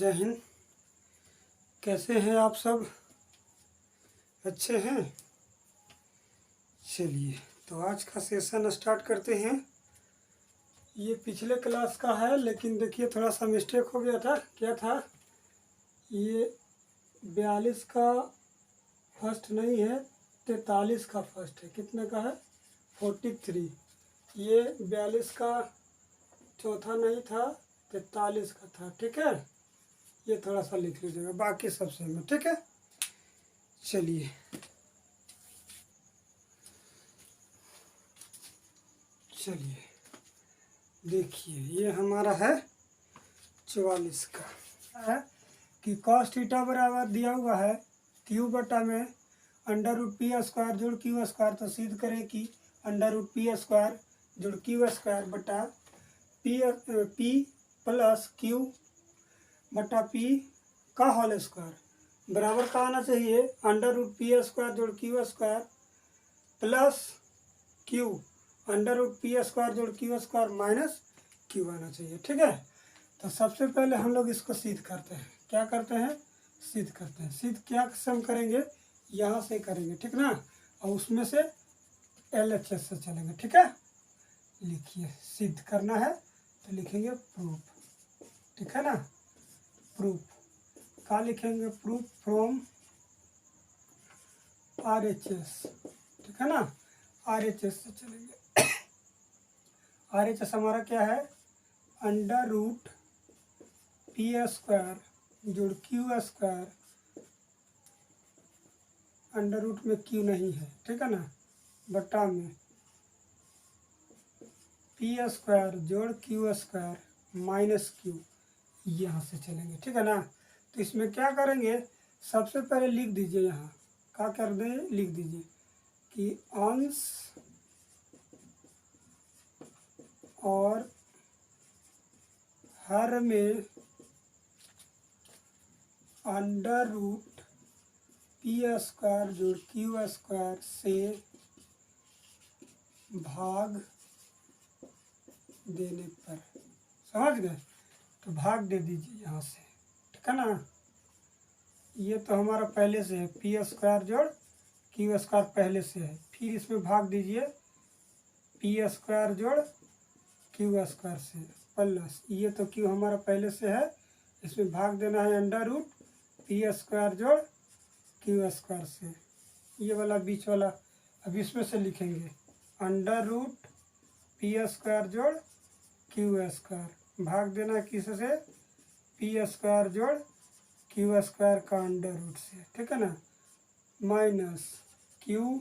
जय हिंद। कैसे हैं आप सब? अच्छे हैं? चलिए तो आज का सेशन स्टार्ट करते हैं। ये पिछले क्लास का है, लेकिन देखिए थोड़ा सा मिस्टेक हो गया था। क्या था? ये 42 का फर्स्ट नहीं है, 43 का फर्स्ट है। कितने का है? 43। ये 42 का चौथा नहीं था, 43 का था। ठीक है, ये थोड़ा सा लिख लीजिएगा, बाकी सब सेम है। ठीक है, चलिए देखिए, ये हमारा है 44 का है कि कॉस थीटा बराबर दिया हुआ है क्यू बटा में अंडर रूट पी स्क्वायर जोड़ क्यू स्क्वायर। तो सिद्ध करें कि अंडर रूट पी स्क्वायर जोड़ क्यू स्क्वायर बटा पी प्लस क्यू बटा पी का होल स्क्वायर बराबर का आना चाहिए अंडर रूट पी स्क्वायर जोड़ q square plus q under root p square जोड़ क्यू स्क्वायर माइनस क्यू आना चाहिए। ठीक है, तो सबसे पहले हम लोग इसको सिद्ध करते हैं। क्या करते हैं? सिद्ध करते हैं। सिद्ध क्या सम करेंगे? यहाँ से करेंगे, ठीक ना, और उसमें से LHS से चलेंगे। ठीक है, लिखिए सिद्ध करना है तो लिखेंगे प्रूफ। ठीक है ना, प्रूफ का लिखेंगे प्रूफ फ्रॉम RHS। ठीक है ना, RHS से चलेंगे। RHS हमारा क्या है? अंडर रूट पी स्क्वायर जोड़ क्यू स्क्वायर, अंडर रूट में क्यू नहीं है, ठीक है ना, बटा में पी स्क्वायर जोड़ क्यू स्क्वायर माइनस क्यू। यहाँ से चलेंगे, ठीक है ना। तो इसमें क्या करेंगे? सबसे पहले लिख दीजिए, यहाँ क्या कर दें, लिख दीजिए कि अंश और हर में अंडर रूट पी स्क्वायर जोड़ क्यू स्क्वायर से भाग देने पर, समझ गए? तो भाग दे दीजिए यहाँ से, ठीक है ना। ये तो हमारा पहले से है, पी स्क्वायर जोड़ क्यू स्क्वायर पहले से है। फिर इसमें भाग दीजिए पी स्क्वायर जोड़ क्यू स्क्वायर से प्लस, ये तो क्यू हमारा पहले से है, इसमें भाग देना है अंडर रूट पी स्क्वायर जोड़ क्यू स्क्वायर से। ये वाला बीच वाला अब इसमें से लिखेंगे अंडर रूट पी स्क्वायर जोड़ क्यू स्क्वायर, भाग देना किस से? पी स्क्वायर जोड़ क्यू स्क्वायर का अंडर रूट से, ठीक है ना, minus q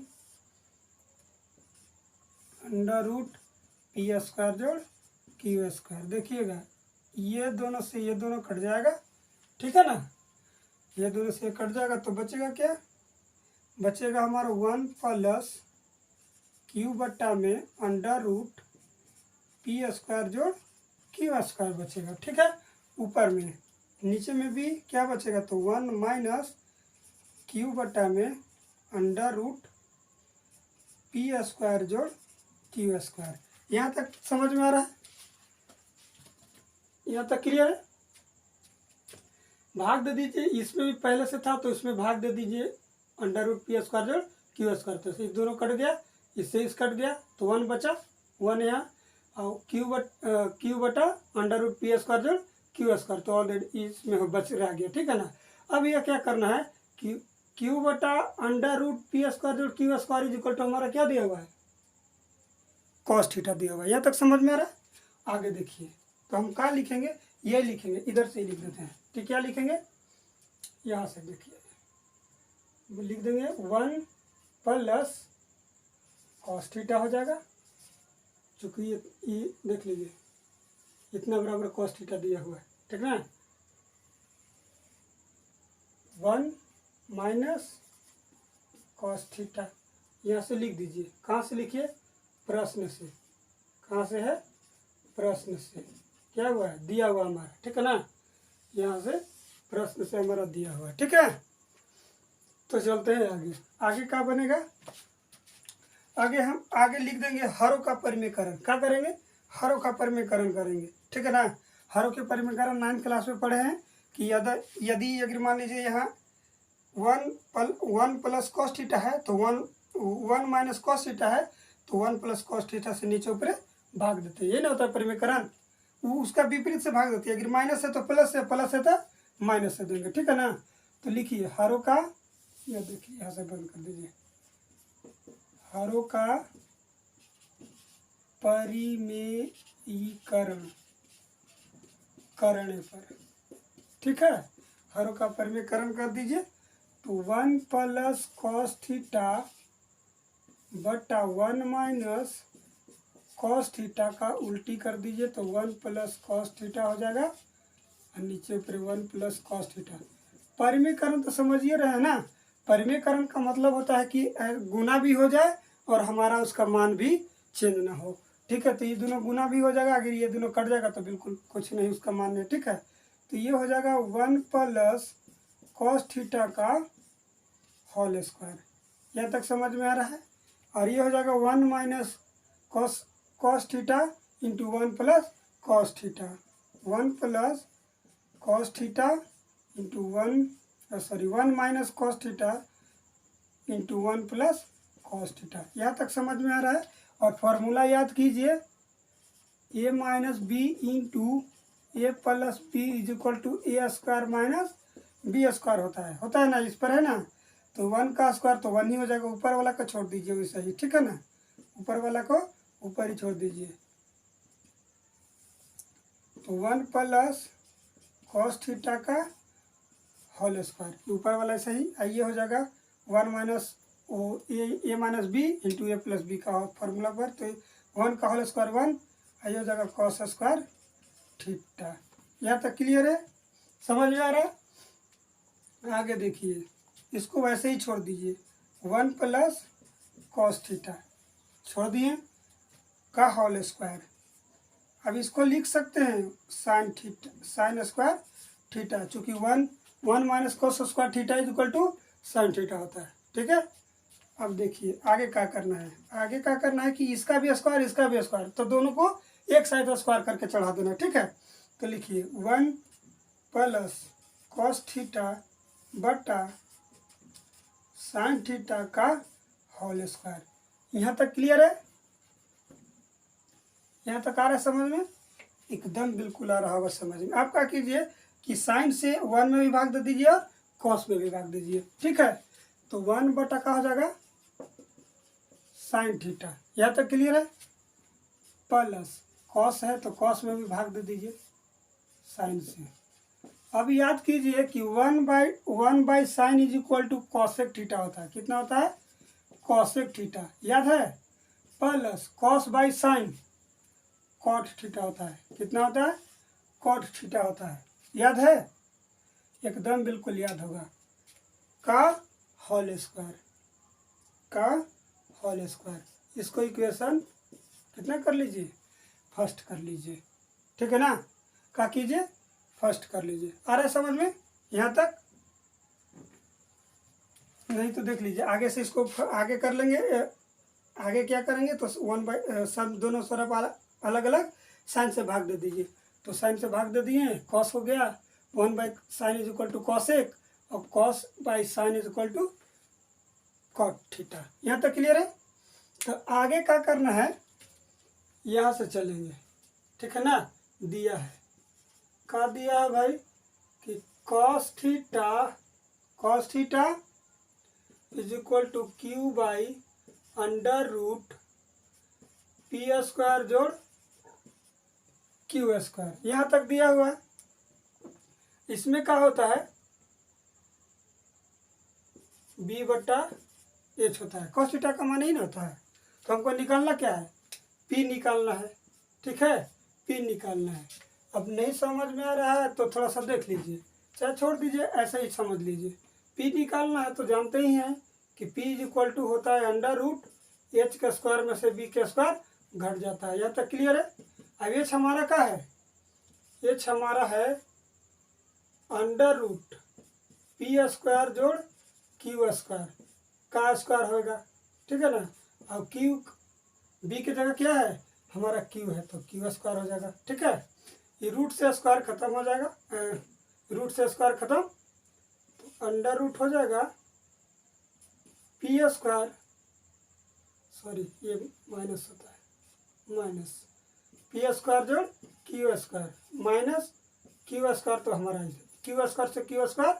under root p square जोड़ क्यू स्क्वायर। देखिएगा ये दोनों से ये दोनों कट जाएगा, ठीक है ना, ये दोनों से कट जाएगा तो बचेगा क्या? बचेगा हमारा 1 प्लस क्यू बट्टा में अंडर रूट पी स्क्वायर जोड़ क्यू स्क्वायर बचेगा। ठीक है, ऊपर में, नीचे में भी क्या बचेगा? तो 1 माइनस क्यू बट्टा में अंडर रूट पी स्क्वायर जोड़ क्यू स्क्वायर। यहाँ तक समझ में आ रहा है? यहाँ तक क्लियर है? भाग दे दीजिए, इसमें भी पहले से था तो इसमें भाग दे दीजिए अंडर रूट पी स्क्वायर जोड़ क्यू स्क्वायर। तो इस दोनों कट गया, इससे इस कट गया तो 1 बचा, 1 यहाँ, और क्यू बटा अंडर रूट पी स्क्वायर जोड़ क्यू स्क्वायर, तो ऑलरेडी इसमें बच रह गया। ठीक है ना। अब यह क्या करना है कि क्यू बटा अंडर रूट पी स्क्वायर जोड़ q square is equal to हमारा क्या दिया हुआ है? कॉस थीटा दिया हुआ है। यहाँ तक समझ में आ रहा है? आगे देखिए, तो हम क्या लिखेंगे? ये लिखेंगे, इधर से ही लिख देते हैं। ठीक, क्या लिखेंगे? यहाँ से देखिए, लिख देंगे 1 प्लस कॉस थीटा हो जाएगा, चूँकि ये देख लीजिए इतना बराबर कॉस थीटा दिया हुआ है, ठीक ना। 1 माइनस कॉस थीटा यहाँ से लिख दीजिए। कहाँ से लिखिए? प्रश्न से। कहाँ से है? प्रश्न से। क्या हुआ है? दिया हुआ हमारा, ठीक है ना, यहाँ से प्रश्न से हमारा दिया हुआ है। ठीक है, तो चलते हैं आगे। आगे क्या बनेगा? आगे हम आगे लिख देंगे हरों का परिमेयकरण। क्या करेंगे? हरों का परिमेयकरण करेंगे, ठीक है ना। हरों के परिमेयकरण 9th क्लास में पढ़े हैं कि यदि अगर मान लीजिए यहाँ 1 प्लस कॉस थीटा है तो 1 माइनस कॉस थीटा है तो 1 प्लस कॉस थीटा से नीचे ऊपर भाग देते हैं। ये ना होता है परिमेयकरण, वो उसका विपरीत से भाग देती है। अगर माइनस है तो प्लस है, प्लस है तो माइनस से देंगे, ठीक है ना। तो लिखिए हरों का, यह देखिए यहाँ से बंद कर दीजिए, हरों का परिमेयीकरण करने पर, ठीक है, हरों का परिमेयकरण कर दीजिए तो 1 प्लस कॉस थीटा बटा 1 माइनस कॉस थीटा का उल्टी कर दीजिए तो 1 प्लस कॉस थीटा हो जाएगा और नीचे ऊपर 1 प्लस कॉस थीटा। परिमेयकरण तो समझिए रहे हैं ना, परिमेयकरण का मतलब होता है कि गुना भी हो जाए और हमारा उसका मान भी चेंज ना हो, ठीक है। तो ये दोनों गुना भी हो जाएगा, अगर ये दोनों कट जाएगा तो बिल्कुल कुछ नहीं उसका मान नहीं, ठीक है। तो ये हो जाएगा 1 प्लस कॉस थीटा का होल स्क्वायर, यहाँ तक समझ में आ रहा है। और ये हो जाएगा 1 minus cos theta into 1 plus cos theta, 1 plus cos theta into 1 minus cos theta into 1 plus cos theta, यहाँ तक समझ में आ रहा है। और फॉर्मूला याद कीजिए, A minus B into A plus B is equal to A square minus B square होता है ना, इस पर है ना। तो 1 का स्क्वायर तो 1 ही हो जाएगा, ऊपर वाला को छोड़ दीजिए वैसे ही, ठीक है ना, ऊपर वाला को ऊपर ही छोड़ दीजिए। तो 1 प्लस कॉस थीटा का होल स्क्वायर, ऊपर वाला ऐसे ही आइए हो जाएगा 1 minus A minus B into A plus B का फॉर्मूला पर, तो 1 का होल स्क्वायर 1, आइए हो जाएगा कॉस स्क्वायर थीटा। यहाँ तक क्लियर है, समझ में आ रहा है। आगे देखिए, इसको वैसे ही छोड़ दीजिए, 1 प्लस कॉस थीटा छोड़ दिए का होल स्क्वायर। अब इसको लिख सकते हैं sine theta, sine square theta, चूँकि 1 minus cos square theta is equal to sine theta होता है, ठीक है। अब देखिए आगे क्या करना है, आगे क्या करना है कि इसका भी स्क्वायर इसका भी स्क्वायर, तो दोनों को एक साइड स्क्वायर करके चढ़ा देना, ठीक है। तो लिखिए 1 प्लस कॉस थीटा बटा साइन थीटा का होल स्क्वायर। यहाँ तक क्लियर है, यहाँ तक आ रहा है समझ में, एकदम बिल्कुल आ रहा होगा समझ में। आप क्या कीजिए कि साइन से 1 में भी भाग दे दीजिए और कॉस में भी भाग दीजिए, ठीक है। तो 1 बटा का हो जाएगा साइन थीटा, यहाँ तक क्लियर है। प्लस कॉस है तो कॉस में भी भाग दे दीजिए साइन से। अब याद कीजिए कि 1 by sine is equal to cosec theta होता है, कितना होता है कॉसेक थीटा, याद है। Plus cos by sine cot theta होता है, कितना होता है कॉट थीटा होता है, याद है, एकदम बिल्कुल याद होगा। का होल स्क्वायर, का होल स्क्वायर, इसको इक्वेशन कितना कर लीजिए, फर्स्ट कर लीजिए, ठीक है ना। क्या कीजिए, फर्स्ट कर लीजिए। आ रहा है समझ में यहाँ तक, नहीं तो देख लीजिए आगे से इसको आगे कर लेंगे। आगे क्या करेंगे तो 1 बाई सब दोनों तरफ अलग अलग साइन से भाग दे दीजिए, तो साइन से भाग दे दिए, कॉस हो गया 1 by sine is equal to cosec, और cos by sine is equal to cot theta. यहाँ तक क्लियर है। तो आगे क्या करना है, यहाँ से चलेंगे, ठीक है ना। दिया है, क्या दिया है भाई कि cos theta is equal to q by under root p square जोड़ क्यू स्क्वायर, यहाँ तक दिया हुआ है। इसमें क्या होता है बी बट्टा एच होता है, कॉस थीटा का मान ही ना होता है। तो हमको निकालना क्या है, पी निकालना है, ठीक है, पी निकालना है। अब नहीं समझ में आ रहा है तो थोड़ा सा देख लीजिए, चाहे छोड़ दीजिए, ऐसा ही समझ लीजिए। पी निकालना है तो जानते ही हैं कि पी इज इक्वल टू होता है अंडर रूट एच के स्क्वायर में से बी के स्क्वायर घट जाता है। यहाँ तक क्लियर है। अब एच हमारा क्या है, एच हमारा है अंडर रूट पी स्क्वायर जोड़ क्यू स्क्वायर का स्क्वायर होगा, ठीक है ना। अब क्यू बी की जगह क्या है हमारा क्यू है, तो क्यू स्क्वायर हो जाएगा, ठीक है। ये रूट से स्क्वायर खत्म हो जाएगा, रूट से स्क्वायर खत्म, तो अंडर रूट हो जाएगा पी स्क्वायर, सॉरी ये माइनस होता है, माइनस पी स्क्वायर जोड़ q square minus Q square, तो हमारा क्यू स्क्वायर से क्यू स्क्वायर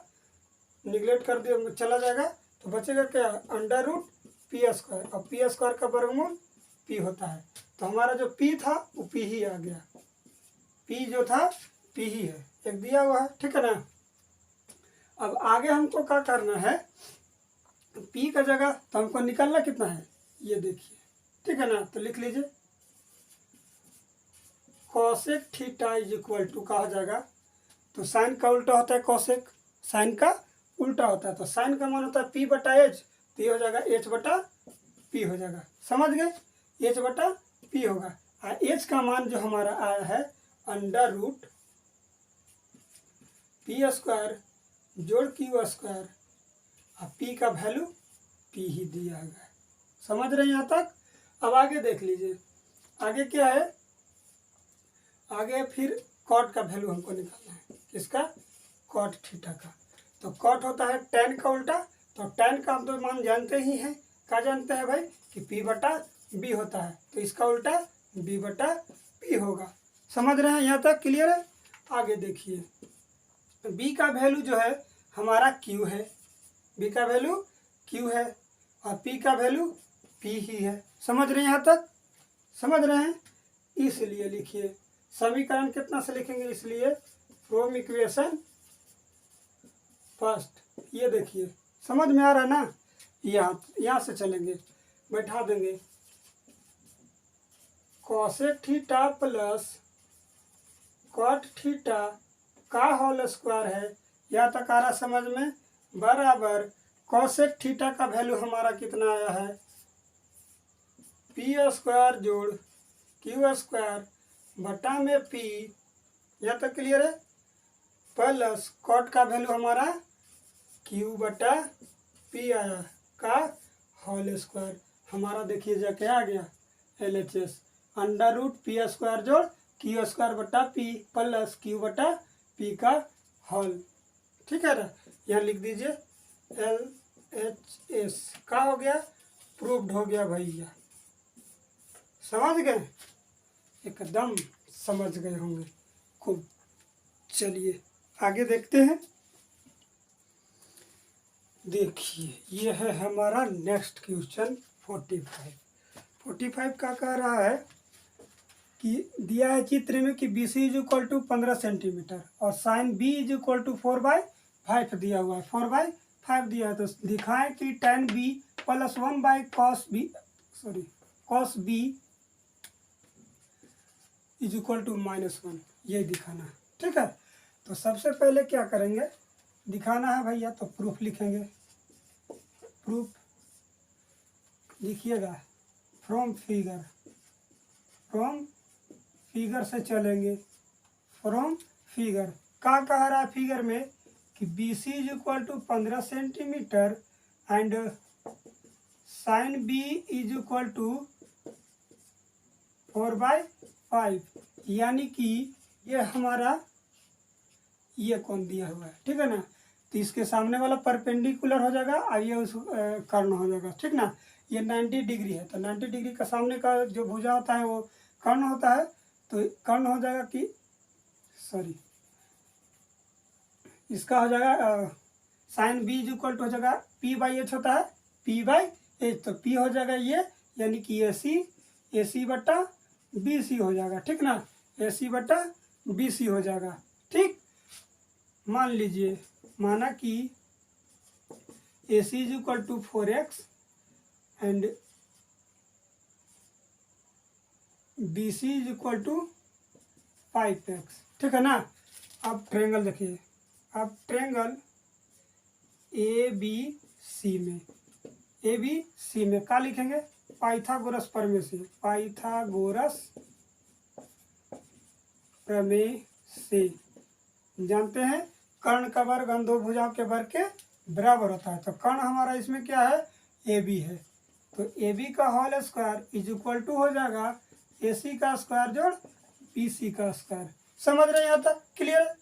निगलेक्ट कर दिया चला जाएगा, तो बचेगा क्या, अंडर रूट पी स्क्वायर, और पी स्क्वायर का वर्गमूल पी होता है, तो हमारा जो पी था वो पी ही आ गया, पी जो था पी ही है, एक दिया हुआ है, ठीक है ना। अब आगे हमको क्या करना है, पी का जगह तो हमको निकालना कितना है, ये देखिए, ठीक है ना, तो लिख लीजिए cosec theta is equal to का हो जाएगा, तो साइन का उल्टा होता है कॉसेक, साइन का उल्टा होता है, तो साइन का मान होता है पी बटा एच, तो ये हो जाएगा एच बटा पी हो जाएगा, समझ गए, एच बटा पी होगा, और एच का मान जो हमारा आया है अंडर रूट पी स्क्वायर जोड़ क्यू स्क्वायर, और पी का वैल्यू पी ही दिया गया, समझ रहे हैं यहाँ तक। अब आगे देख लीजिए, आगे क्या है, आगे फिर कॉट का वैल्यू हमको निकालना है, किसका, कॉट थीटा का, तो कॉट होता है टेन का उल्टा, तो टेन का हम तो मान जानते ही हैं, क्या जानते हैं भाई, कि पी बटा बी होता है, तो इसका उल्टा बी बटा पी होगा, समझ रहे हैं यहाँ तक, क्लियर है। आगे देखिए, बी का वैल्यू जो है हमारा क्यू है, बी का वैल्यू क्यू है, और पी का वैल्यू पी ही है, समझ रहे हैं यहाँ तक, समझ रहे हैं। इसलिए लिखिए समीकरण कितना से लिखेंगे, इसलिए फ्रॉम इक्वेशन फर्स्ट, ये देखिए समझ में आ रहा है ना, यहाँ से चलेंगे, बैठा देंगे cosec theta plus cot theta का होल स्क्वायर है, यहाँ तक आ रहा समझ में, बराबर कॉसेक थीटा का वैल्यू हमारा कितना आया है, पी स्क्वायर जोड़ क्यू स्क्वायर बटा में पी, यहाँ तक क्लियर है, प्लस कॉट का वैल्यू हमारा क्यू बटा पी आया का होल स्क्वायर, हमारा देखिए जा क्या आ गया LHS under root p square जोड़ क्यू स्क्वायर बटा पी प्लस क्यू बटा पी का होल, ठीक है ना, यहाँ लिख दीजिए LHS का हो गया, प्रूव्ड हो गया भैया, समझ गए, एकदम समझ गए होंगे खूब। चलिए आगे देखते हैं, देखिए ये है हमारा नेक्स्ट क्वेश्चन 45 का कह रहा है कि दिया है चित्र में कि B C is equal to 15 centimetre और sine B is equal to 4/5 दिया हुआ है, 4/5 दिया है, तो दिखाएं कि tan b plus 1/cos b, sorry cos b is equal to -1, ये दिखाना है, ठीक है। तो सबसे पहले क्या करेंगे, दिखाना है भैया, तो प्रूफ लिखेंगे, प्रूफ लिखिएगा फ्रॉम फिगर से चलेंगे, फ्रॉम फिगर क्या कह रहा है फिगर में कि B C is equal to 15 centimetre and sine B is equal to 4/5, यानी कि ये हमारा ये कौन दिया हुआ है, ठीक है ना, तो इसके सामने वाला परपेंडिकुलर हो जाएगा और ये उस कर्ण हो जाएगा, ठीक ना, ये 90 डिग्री है, तो 90 डिग्री का सामने का जो भुजा होता है वो कर्ण होता है, तो कर्ण हो जाएगा कि सॉरी इसका हो जाएगा sine B is equal to हो जाएगा P/H होता है, P/H, तो P हो जाएगा ये, यानी कि AC बटा BC हो जाएगा, ठीक ना, AC बटा BC हो जाएगा, ठीक। मान लीजिए, माना कि AC is equal to 4x and BC is equal to 5x, ठीक है ना। अब ट्रायंगल देखिए, अब ट्रायंगल ABC में क्या लिखेंगे, पाइथागोरस प्रमेय से, पाइथागोरस प्रमेय से जानते हैं कर्ण का वर्ग अन दो भुजाओं के वर्ग के बराबर होता है, तो कर्ण हमारा इसमें क्या है, AB है, तो AB का whole square is equal to हो जाएगा AC का स्क्वायर जोड़ BC का स्क्वायर, समझ रहे हैं यहाँ तक, क्लियर।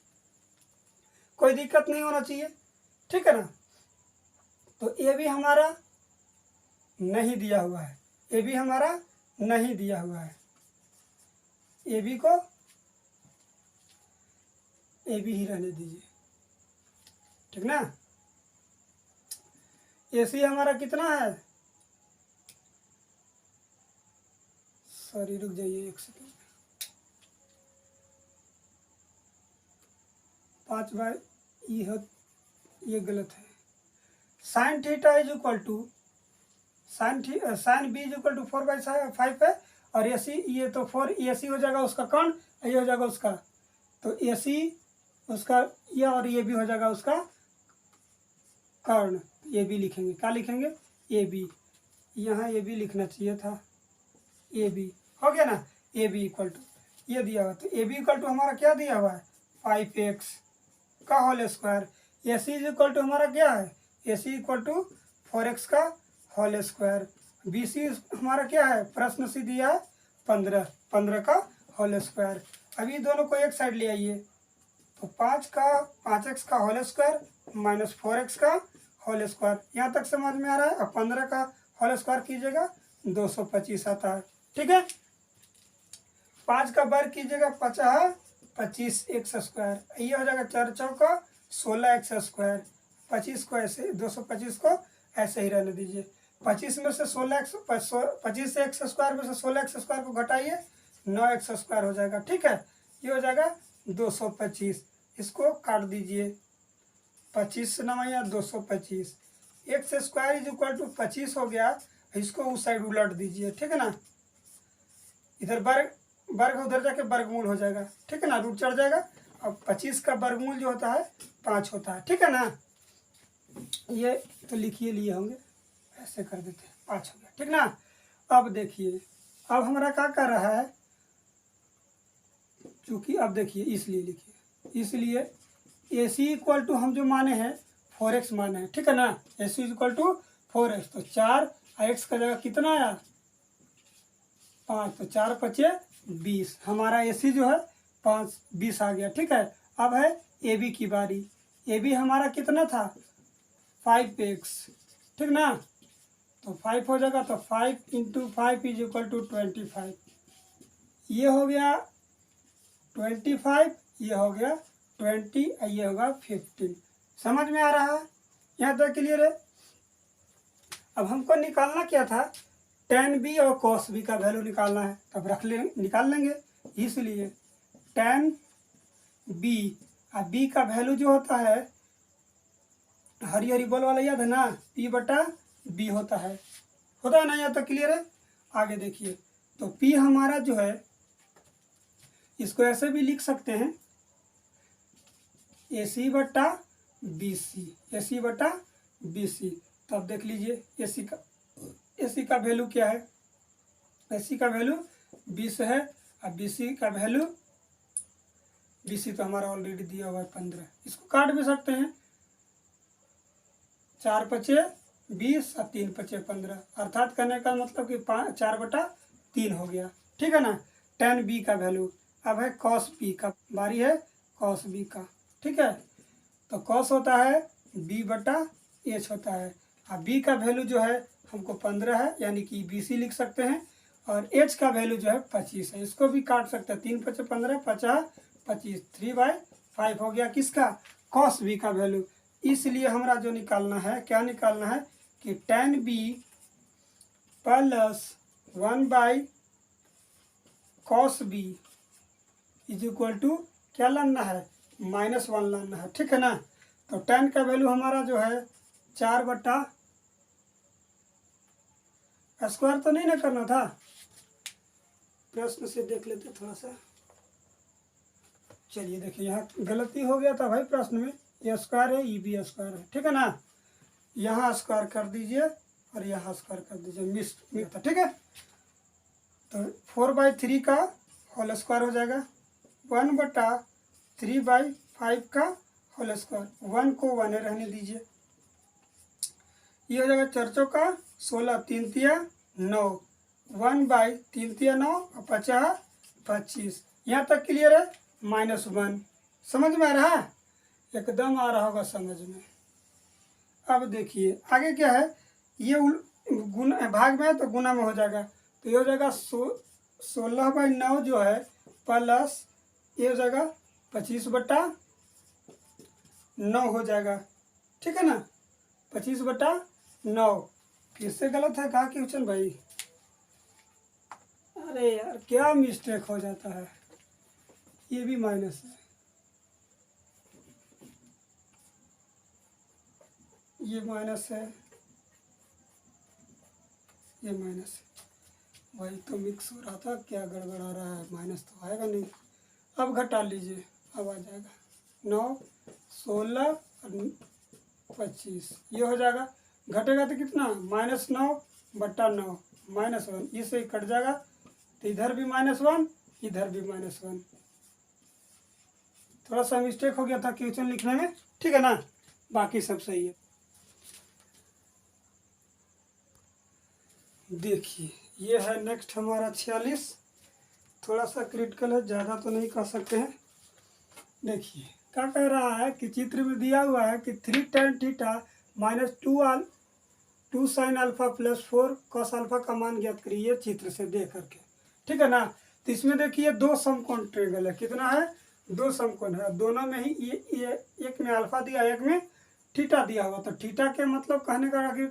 कोई दिक्कत नहीं होना चाहिए, ठीक है ना। तो ए भी हमारा नहीं दिया हुआ है, ए भी हमारा नहीं दिया हुआ है, ए बी को ए बी ही रहने दीजिए, ठीक ना। ए सी हमारा कितना है, सॉरी रुक जाइए 1 सेकेंड, 5 बाय ये गलत है। Sine theta is equal to sine B is equal to 4/5 है, और ए सी ये तो 4 ए सी हो जाएगा उसका कर्ण, ये हो जाएगा उसका, तो ए सी उसका ये, और ये भी हो जाएगा उसका कर्ण। ये भी लिखेंगे, क्या लिखेंगे, ए बी, यहाँ ए बी लिखना चाहिए था, ए बी हो गया ना। ए बी इक्वल टू ये दिया हुआ, तो ए बी इक्वल टू हमारा क्या दिया हुआ है 5x का whole square. A C is equal to हमारा क्या है, ए सी इक्वल टू 4x का होल स्क्वायर। बी सी हमारा क्या है, प्रश्न से दिया है 15 का होल स्क्वायर। अभी दोनों को एक साइड ले आइए, तो 5x का होल स्क्वायर माइनस 4x का होल स्क्वायर, यहाँ तक समझ में आ रहा है। अब 15 का होल स्क्वायर कीजिएगा 225 आता है, ठीक है। 5 का वर्ग कीजिएगा 25 एक्स स्क्वायर, ये हो जाएगा 4 चौका 16 एक्स स्क्वायर। 25 को ऐसे 225 को ऐसे ही रहने दीजिए। 25 में से 25 एक्स स्क्वायर में से 16 एक्स स्क्वायर को घटाइए 9 एक्स स्क्वायर हो जाएगा, ठीक है। ये हो जाएगा 225, इसको काट दीजिए, 25 से 9 225, x square is equal to 25 हो गया, इसको उस साइड उलट दीजिए, ठीक है ना। इधर वर्ग उधर जाके वर्गमूल हो जाएगा, ठीक है ना, रूट चढ़ जाएगा। अब 25 का वर्गमूल जो होता है 5 होता है, ठीक है ना। ये तो लिखिए लिए होंगे, ऐसे कर देते हैं, 5 हो गया, ठीक ना। अब देखिए, अब हमारा क्या कर रहा है, चूंकि अब देखिए इसलिए लिखिए, इसलिए ए सी इक्वल टू हम जो माने हैं 4x माने हैं, ठीक है ना। ए सी इक्वल टू 4x, तो 4 x का जगह कितना आया 5, तो 4 5 20, हमारा ए सी जो है 20 आ गया, ठीक है। अब है ए बी की बारी, ए बी हमारा कितना था 5x, ठीक ना। तो 5 हो जाएगा, तो 5 × 5 इज इक्वल टू 25, ये हो गया 25, ये हो गया 20, ये होगा 15। समझ में आ रहा है, यहाँ तक क्लियर है। अब हमको निकालना क्या था, tan b और cos b का वैल्यू निकालना है, तब निकाल लेंगे। इसलिए tan b और b का वैल्यू जो होता है, हरी हरी बॉल वाला याद है ना, p/b होता है ना, यहाँ तक क्लियर है। आगे देखिए, तो p हमारा जो है, इसको ऐसे भी लिख सकते हैं AC/BC, AC/BC। तो अब देख लीजिए AC का वैल्यू क्या है, AC का वैल्यू 20 है, और BC का वैल्यू, BC तो हमारा ऑलरेडी दिया हुआ है 15, इसको काट भी सकते हैं, 4 5 20 और 3 5 15, अर्थात करने का मतलब कि 4/3 हो गया, ठीक है ना। tan b का वैल्यू, अब है cos b का बारी है, cos b का, ठीक है। तो cos होता है b/h होता है, और b का वैल्यू जो है हमको 15 है, यानी कि BC लिख सकते हैं, और h का वैल्यू जो है 25 है, इसको भी काट सकते हैं, 3 5 15 50 25, 3/5 हो गया किसका, cos b का वैल्यू। इसलिए हमारा जो निकालना है, क्या निकालना है कि tan b plus 1/cos b is equal to क्या लाना है, -1 लाना है, ठीक है ना। तो tan का वैल्यू हमारा जो है 4/, स्क्वायर तो नहीं ना करना था, प्रश्न से देख लेते थोड़ा सा। चलिए देखिए, यहाँ गलती हो गया था भाई, प्रश्न में ये स्क्वायर है, ये भी स्क्वायर है, ठीक है ना। यहाँ स्क्वायर कर दीजिए और यहाँ स्क्वायर कर दीजिए, मिस था, ठीक है। तो 4/3 का होल स्क्वायर हो जाएगा, 1/3/5 का होल स्क्वायर, 1 को 1 रहने दीजिए, ये हो जाएगा 4 चौका 16, 3 तिया 9, 1/3 तिया 9 और 50 25, यहाँ तक क्लियर है, -1 समझ में आ रहा है। एकदम आ रहा होगा समझ में। अब देखिए आगे क्या है, ये गुना भाग में है तो गुना में हो जाएगा, तो ये हो जाएगा 16/9 जो है प्लस ये हो जाएगा 25/9 हो जाएगा, ठीक है ना। 25/9 फिर से गलत है, कहा क्वेश्चन भाई, अरे यार क्या मिस्टेक हो जाता है, ये भी माइनस है, ये माइनस है, ये माइनस है, वही तो मिक्स हो रहा था, क्या गड़बड़ा रहा है, माइनस तो आएगा नहीं। अब घटा लीजिए, अब आ जाएगा 9, 16 और 25, ये हो जाएगा, घटेगा तो कितना -9/9 -1, इससे कट जाएगा, तो इधर भी -1 इधर भी -1, थोड़ा सा मिस्टेक हो गया था क्वेश्चन लिखने में, ठीक है ना, बाकी सब सही है। देखिए ये है नेक्स्ट हमारा 46, थोड़ा सा क्रिटिकल है, ज़्यादा तो नहीं कह सकते हैं। देखिए क्या कह रहा है कि चित्र में दिया हुआ है कि 3 tan theta -2 sin alpha plus 4 cos alpha का मान ज्ञात करिए चित्र से देख करके, ठीक है ना। तो इसमें देखिए 2 समकोण ट्रायंगल है, कितना है 2 समकोण है, दोनों में ही ये एक में अल्फा दिया, एक में थीटा दिया हुआ, तो थीटा के मतलब कहने का कि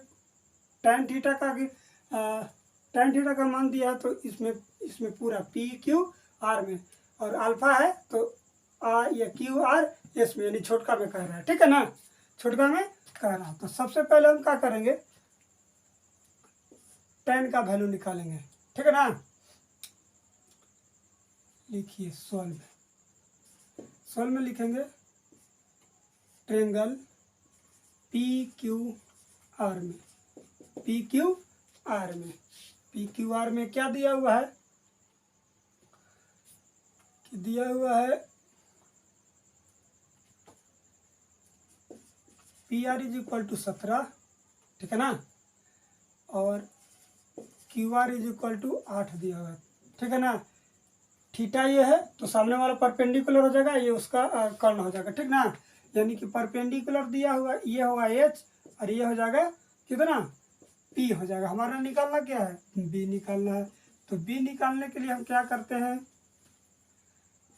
tan थीटा का tan थीटा का मान दिया है, तो इसमें पूरा PQR में, और अल्फा है तो ये QR S में, यानी छोटका में कह रहा है, ठीक है ना, छोटका में कह रहा है। तो सबसे पहले हम क्या करेंगे, tan का वैल्यू निकालेंगे, ठीक है ना। लिखिए सॉल्व में लिखेंगे ट्रायंगल PQR में क्या दिया हुआ है, कि दिया हुआ है PR = 17, ठीक है ना, और QR = 8 दिया हुआ है, ठीक है ना। थीटा ये है तो सामने वाला परपेंडिकुलर हो जाएगा, ये उसका कर्ण हो जाएगा, ठीक ना, यानी कि परपेंडिकुलर दिया हुआ ये होगा H और ये हो जाएगा कितना P हो जाएगा। हमारा निकालना क्या है, B निकालना है, तो B निकालने के लिए हम क्या करते हैं,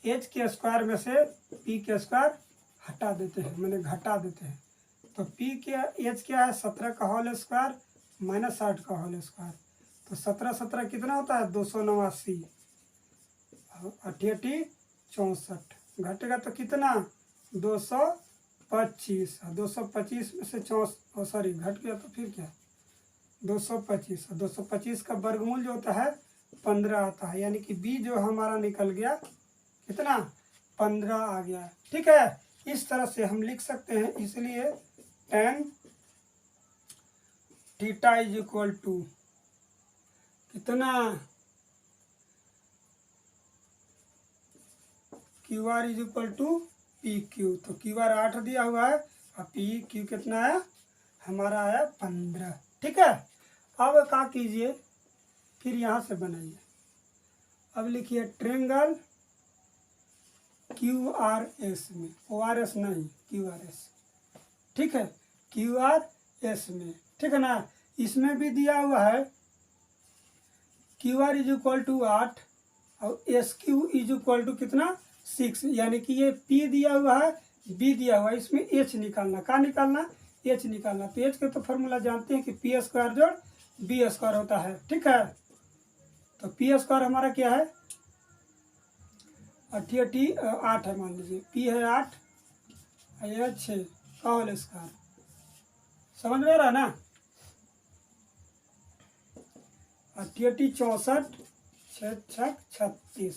H के स्क्वायर में से P के स्क्वायर हटा देते हैं, मैंने घटा देते हैं, तो P के H क्या है 17 का होल स्क्वायर -8 का होल स्क्वायर, तो 17 कितना होता है 289, 88 64, घटेगा तो कितना 225, 225 में से 4 सॉरी घट गया, तो फिर क्या 225, 225 का वर्गमूल जो होता है 15 आता है, यानी कि B जो हमारा निकल गया कितना 15 आ गया, ठीक है। इस तरह से हम लिख सकते हैं, इसलिए tan थीटा = कितना QR = PQ, तो QR 8 दिया हुआ है और PQ कितना है हमारा है 15, ठीक है। अब क्या कीजिए, फिर यहाँ से बनाइए, अब लिखिए ट्रायंगल QRS में, ORS नहीं QRS, ठीक है, QRS में, ठीक है ना। इसमें भी दिया हुआ है QR = 8 और SQ = कितना 6, यानी कि ये P दिया हुआ है B दिया हुआ है, इसमें H निकालना, क्या निकालना H निकालना, तो H के तो फॉर्मूला जानते हैं कि P² जोड़ B² होता है, ठीक है। तो P² हमारा क्या है 8 है, मान लीजिए P है 8 और 6 का होल स्क्वायर, समझ में आ रहा है ना, 88 64 6 36,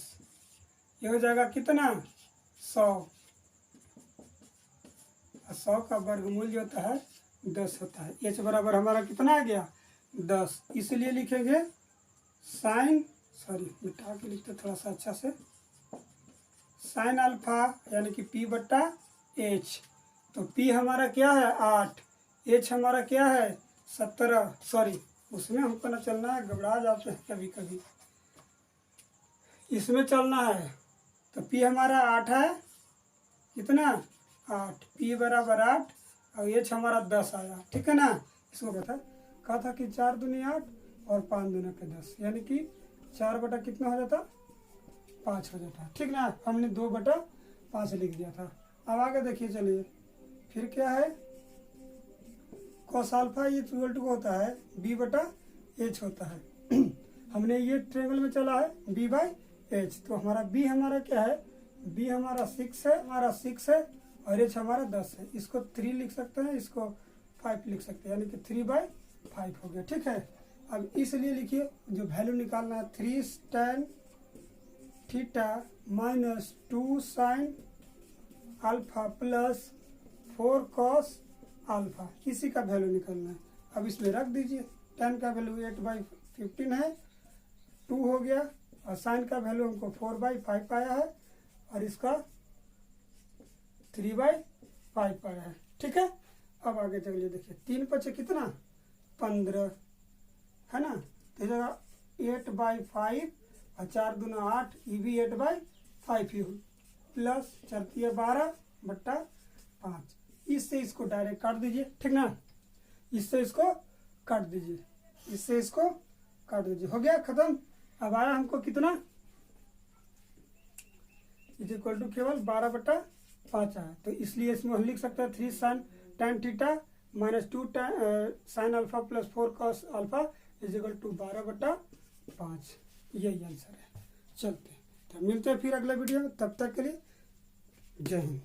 ये हो जाएगा कितना 100, 100 का वर्गमूल जो होता है 10 होता है। H बराबर हमारा कितना आ गया 10, इसलिए लिखेंगे साइन, सॉरी मिटा के लिखते थोड़ा सा अच्छा से, साइन अल्फा यानी कि P/H, तो P हमारा क्या है 8, H हमारा क्या है 17, सॉरी उसमें हमको ना चलना है, घबरा जाते हैं कभी कभी, इसमें चलना है, तो P हमारा 8 है कितना 8, पी बराबर 8 और एच हमारा 10 आया, ठीक है ना। इसको कहा था कि 4 दूनी 8 और 5 दूना के 10, यानी कि 4 बटा कितना हो जाता 5 हो जाता, ठीक ना। हमने 2 बटा 5 लिख दिया था। अब आगे देखिए, चलिए फिर क्या है, कॉस अल्फा ये इक्वल टू होता है बी बटा एच होता है। हमने ये ट्रेंगल में चला है बी बाई एच, तो हमारा बी हमारा क्या है, बी हमारा 6 है, हमारा 6 है और एच हमारा 10 है। इसको 3 लिख सकते हैं, इसको 5 लिख सकते हैं, यानी कि 3/5 हो गया, ठीक है। अब इसलिए लिखिए जो वैल्यू निकालना है 3 tan theta minus 2 sin alpha plus 4 cos alpha, इसी का वैल्यू निकालना है। अब इसमें रख दीजिए, tan का वैल्यू 8/15 है, 2 हो गया और sin का वैल्यू हमको 4/5 आया है और इसका 3/5 आया है, ठीक है। अब आगे चलिए, देखिए 3 पचे कितना 15 है ना, तो जगह 8/5 और 4 दूना 8, ये भी 8/5 ही हो, प्लस 4 12/5, इससे इसको डायरेक्ट काट दीजिए, ठीक ना। इससे इसको काट दीजिए, इससे इसको काट दीजिए, हो गया खत्म। अब आया हमको कितना, इज इक्वल टू केवल 12/5 आया, तो इसलिए इसमें हम लिख सकते हैं 3 sin tan theta minus 2 sin alpha plus 4 cos alpha is equal to 12/5, यही आंसर है। चलते हैं, तो मिलते हैं फिर अगला वीडियो में, तब तक के लिए जय हिंद।